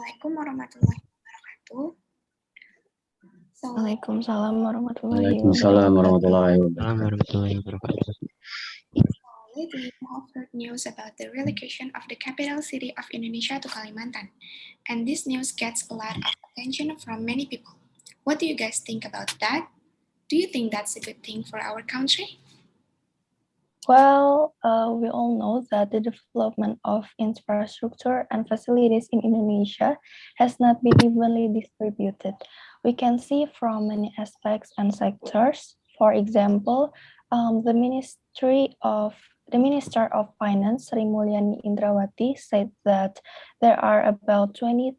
Assalamualaikum warahmatullahi wabarakatuh. Waalaikumsalam warahmatullahi Waalaikumsalam wabarakatuh. warahmatullahi wabarakatuh. Lately, we have heard news about the relocation of the capital city of Indonesia to Kalimantan, and this news gets a lot of attention from many people. What do you guys think about that? Do you think that's a good thing for our country? Well, we all know that the development of infrastructure and facilities in Indonesia has not been evenly distributed. We can see from many aspects and sectors. For example, the Minister of Finance, Sri Mulyani Indrawati, said that there are about 20,000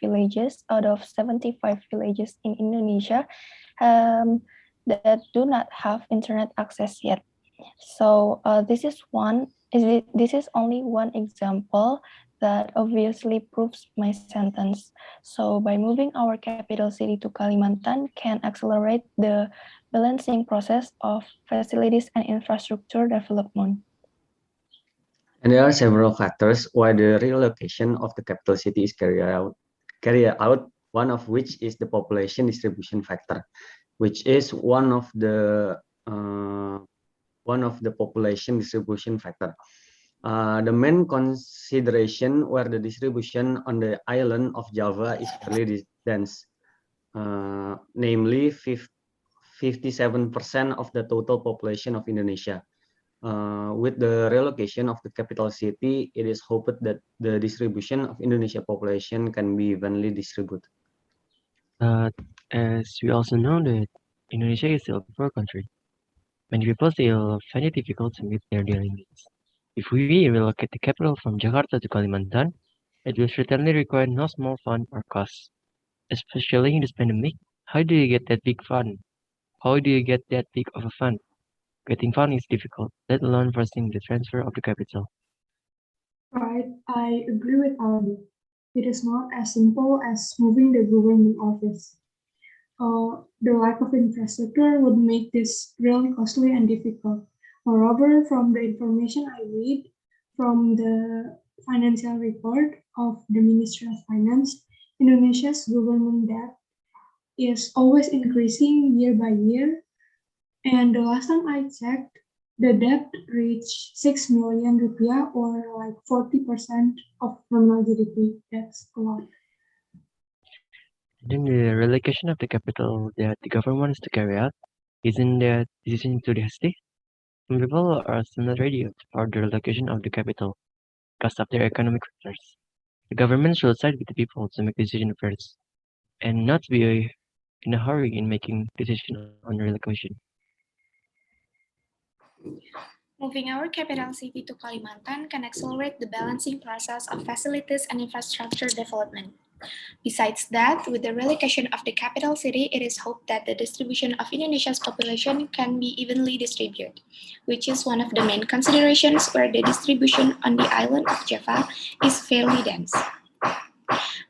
villages out of 75 villages in Indonesia that do not have internet access yet. So this is only one example that obviously proves my sentence. So by moving our capital city to Kalimantan can accelerate the balancing process of facilities and infrastructure development. And there are several factors why the relocation of the capital city is carried out. One of which is the population distribution factor, which is one of the population distribution factor. The main consideration where the distribution on the island of Java is fairly dense, namely 57% of the total population of Indonesia. With the relocation of the capital city, it is hoped that the distribution of Indonesia population can be evenly distributed. As we also know that Indonesia is still a poor country. Many people still find it difficult to meet their daily needs. If we relocate the capital from Jakarta to Kalimantan, it will certainly require no small fund or costs. Especially in this pandemic, how do you get that big fund? How do you get that big of a fund? Getting fund is difficult, let alone forcing the transfer of the capital. Right, I agree with Aldo. It is not as simple as moving the government office. The lack of infrastructure would make this really costly and difficult. Moreover, from the information I read from the financial report of the Ministry of Finance, Indonesia's government debt is always increasing year by year. And the last time I checked, the debt reached 6 million rupiah or like 40% of nominal GDP. That's a lot. Then the relocation of the capital that the government wants to carry out, isn't that decision too hasty? Some people are still not ready for the relocation of the capital because of their economic factors. The government should side with the people to make decision first, and not be in a hurry in making decision on relocation. Moving our capital city to Kalimantan can accelerate the balancing process of facilities and infrastructure development. Besides that, with the relocation of the capital city, it is hoped that the distribution of Indonesia's population can be evenly distributed, which is one of the main considerations where the distribution on the island of Java is fairly dense.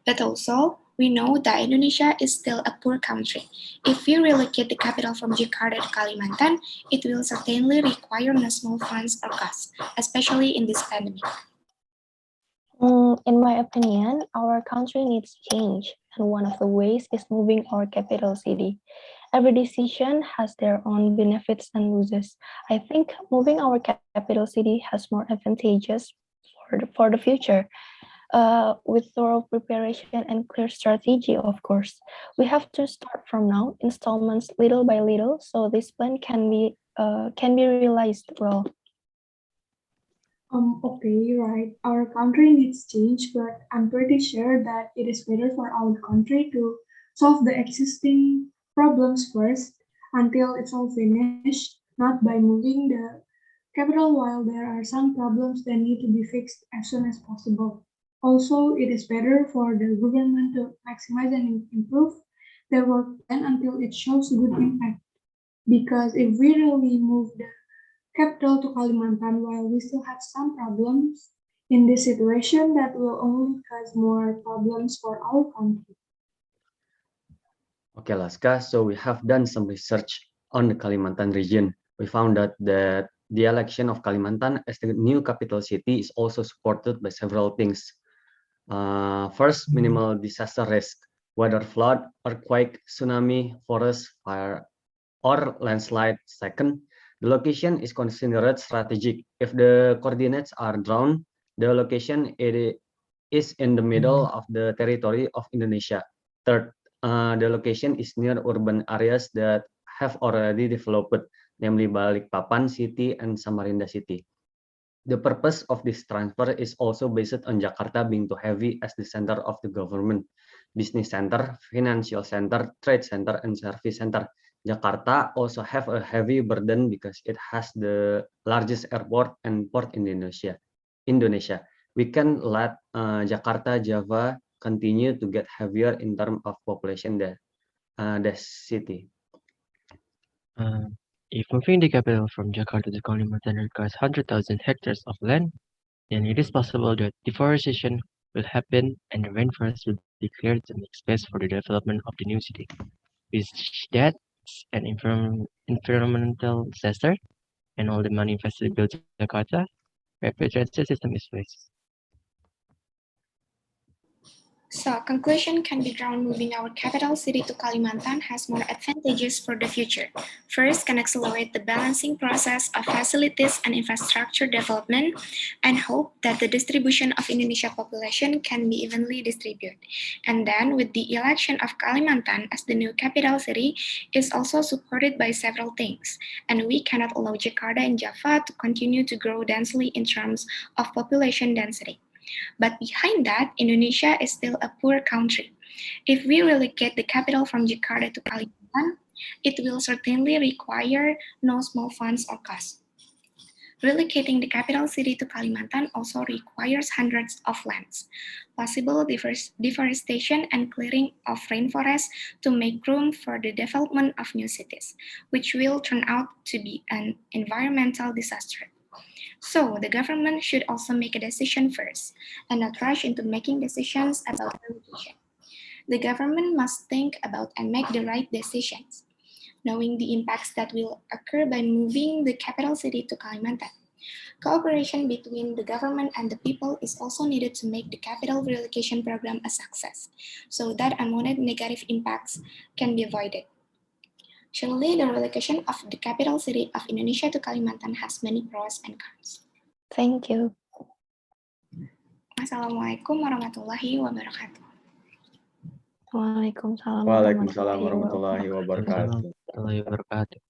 But also, we know that Indonesia is still a poor country. If we relocate the capital from Jakarta to Kalimantan, it will certainly require no small funds or costs, especially in this pandemic. In my opinion, our country needs change, and one of the ways is moving our capital city. Every decision has their own benefits and losses. I think moving our capital city has more advantages for the future. With thorough preparation and clear strategy, of course. We have to start from now, installments little by little, so this plan can be realized well. Okay, right. Our country needs change, but I'm pretty sure that it is better for our country to solve the existing problems first until it's all finished, not by moving the capital while there are some problems that need to be fixed as soon as possible. Also, it is better for the government to maximize and improve their work plan until it shows good impact. Because if we really move the capital to Kalimantan while we still have some problems in this situation, that will only cause more problems for our country. Okay, Laska, so we have done some research on the Kalimantan region. We found that the election of Kalimantan as the new capital city is also supported by several things. First, minimal disaster risk, whether flood, earthquake, tsunami, forest fire, or landslide. Second, the location is considered strategic. If the coordinates are drawn, the location is in the middle of the territory of Indonesia. Third, the location is near urban areas that have already developed, namely Balikpapan City and Samarinda City. The purpose of this transfer is also based on Jakarta being too heavy as the center of the government, business center, financial center, trade center, and service center. Jakarta also have a heavy burden because it has the largest airport and port in Indonesia. We can let Jakarta, Java continue to get heavier in terms of population than the city. If moving the capital from Jakarta to Kalimantan requires 100,000 hectares of land, then it is possible that deforestation will happen and the rainforest will be cleared to make space for the development of the new city. With that, an environmental disaster and all the money invested to build Jakarta, rapid transit system is wasted. So, conclusion can be drawn moving our capital city to Kalimantan has more advantages for the future. First, can accelerate the balancing process of facilities and infrastructure development and hope that the distribution of Indonesia population can be evenly distributed. And then, with the election of Kalimantan as the new capital city is also supported by several things, and we cannot allow Jakarta and Java to continue to grow densely in terms of population density. But behind that, Indonesia is still a poor country. If we relocate the capital from Jakarta to Kalimantan, it will certainly require no small funds or costs. Relocating the capital city to Kalimantan also requires hundreds of lands, possible deforestation and clearing of rainforests to make room for the development of new cities, which will turn out to be an environmental disaster. So, the government should also make a decision first and not rush into making decisions about relocation. The government must think about and make the right decisions, knowing the impacts that will occur by moving the capital city to Kalimantan. Cooperation between the government and the people is also needed to make the capital relocation program a success, so that unwanted negative impacts can be avoided. Surely, the relocation of the capital city of Indonesia to Kalimantan has many pros and cons. Thank you. Assalamualaikum warahmatullahi wabarakatuh. Waalaikumsalam Waalaikumsalam warahmatullahi wabarakatuh. Warahmatullahi wabarakatuh.